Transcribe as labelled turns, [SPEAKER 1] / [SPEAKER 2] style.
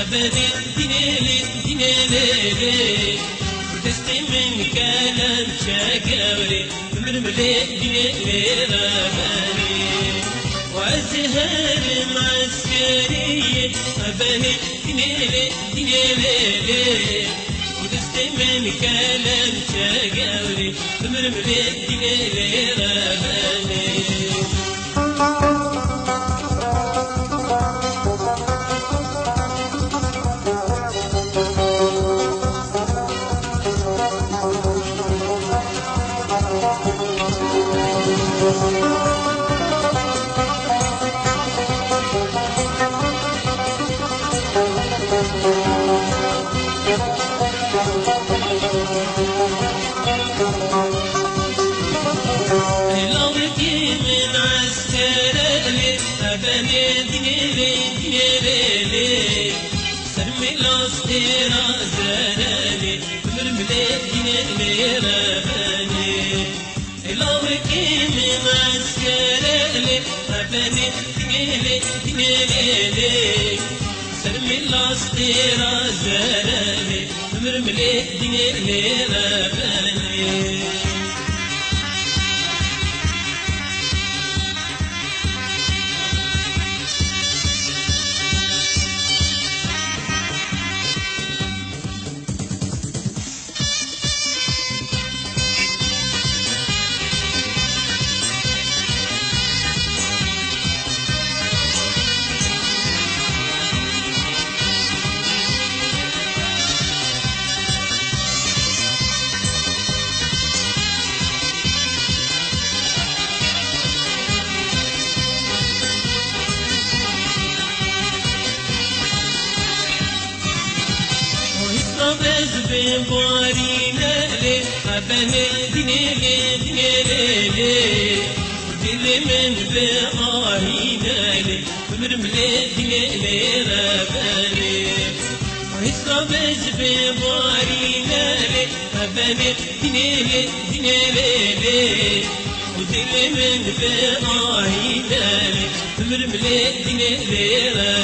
[SPEAKER 1] أبني ديني تستي من كلام شاكوري مرملي ديني غاباني وأزهر معسكري أبني ديني وتستي من كلام شاكوري مرملي ديني غاباني لوكي من عسكري أبني ديني سرمي لاصديرا زراني مرملي ديني رباني لوكي من عسكري أبني ديني سرمي لاصديرا زراني مرملي ديني رباني بوارينا لي أبني ديني دل من بآهينا لي مرملي ديني رباني ويصابج بوارينا لي أبني ديني ودل من بآهينا لي مرملي ديني رباني